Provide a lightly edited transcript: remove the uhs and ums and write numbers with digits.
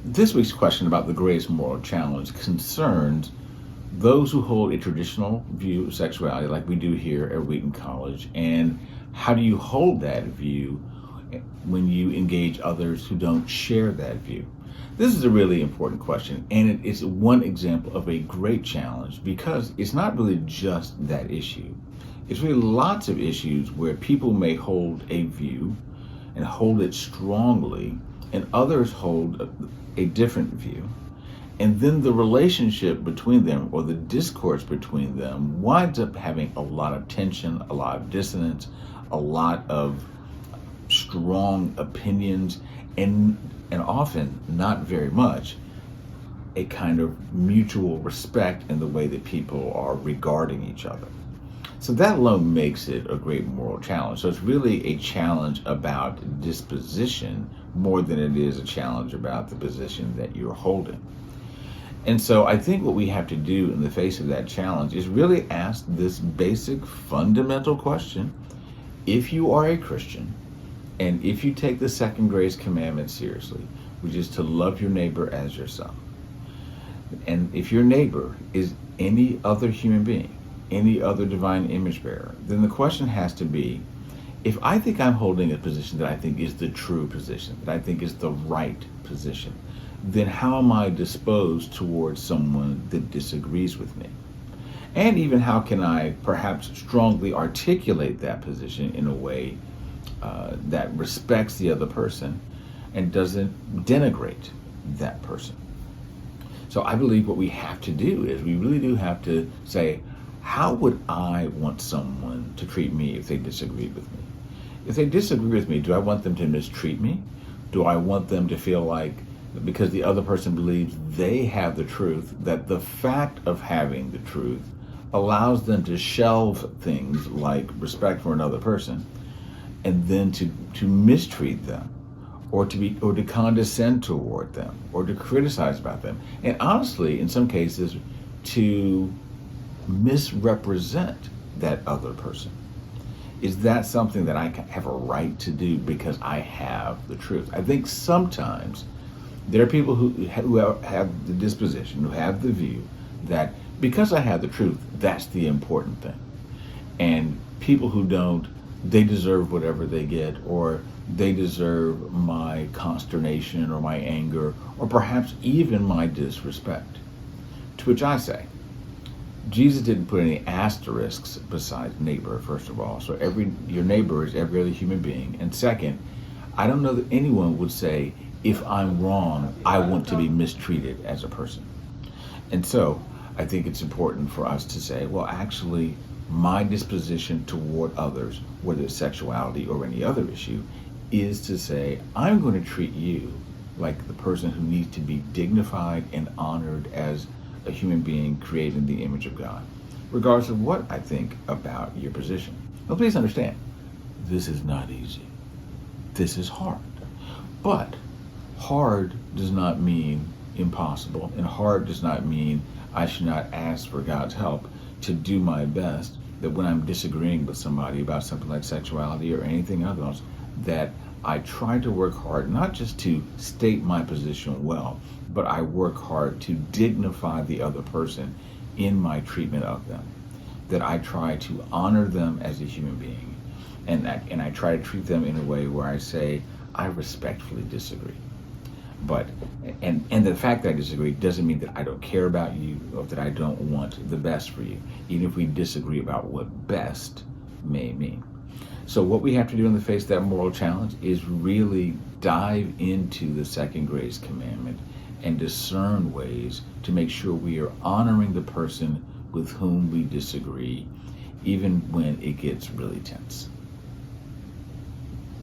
This week's question about the greatest moral challenge concerns those who hold a traditional view of sexuality, like we do here at Wheaton College, and how do you hold that view when you engage others who don't share that view? This is a really important question, and it is one example of a great challenge because it's not really just that issue. It's really lots of issues where people may hold a view and hold it strongly, and others hold a different view. And then the relationship between them or the discourse between them winds up having a lot of tension, a lot of dissonance, a lot of strong opinions, and often not very much a kind of mutual respect in the way that people are regarding each other. So that alone makes it a great moral challenge. So it's really a challenge about disposition more than it is a challenge about the position that you're holding. And so I think what we have to do in the face of that challenge is really ask this basic fundamental question. If you are a Christian, and if you take the second greatest commandment seriously, which is to love your neighbor as yourself, and if your neighbor is any other human being, any other divine image bearer, then the question has to be, if I think I'm holding a position that I think is the true position, that I think is the right position, then how am I disposed towards someone that disagrees with me? And even how can I perhaps strongly articulate that position in a way that respects the other person and doesn't denigrate that person? So I believe what we have to do is we really do have to say, how would I want someone to treat me if they disagreed with me? If they disagree with me, do I want them to mistreat me? Do I want them to feel like because the other person believes they have the truth, that the fact of having the truth allows them to shelve things like respect for another person and then to mistreat them or to condescend toward them or to criticize about them, and honestly in some cases to misrepresent that other person? Is that something that I have a right to do because I have the truth? I think sometimes there are people who have the disposition, who have the view that because I have the truth, that's the important thing. And people who don't, they deserve whatever they get, or they deserve my consternation or my anger, or perhaps even my disrespect. To which I say, Jesus didn't put any asterisks beside neighbor, first of all. So your neighbor is every other human being. And second, I don't know that anyone would say, if I'm wrong, I want to be mistreated as a person. And so I think it's important for us to say, well, actually, my disposition toward others, whether it's sexuality or any other issue, is to say, I'm going to treat you like the person who needs to be dignified and honored as a human being created in the image of God, regardless of what I think about your position. Now, please understand, this is not easy. This is hard. But hard does not mean impossible, and hard does not mean I should not ask for God's help to do my best, that when I'm disagreeing with somebody about something like sexuality or anything else, that I try to work hard, not just to state my position well, but I work hard to dignify the other person in my treatment of them, that I try to honor them as a human being, and I try to treat them in a way where I say, I respectfully disagree. But, and the fact that I disagree doesn't mean that I don't care about you or that I don't want the best for you, even if we disagree about what best may mean. So what we have to do in the face of that moral challenge is really dive into the second greatest commandment and discern ways to make sure we are honoring the person with whom we disagree, even when it gets really tense.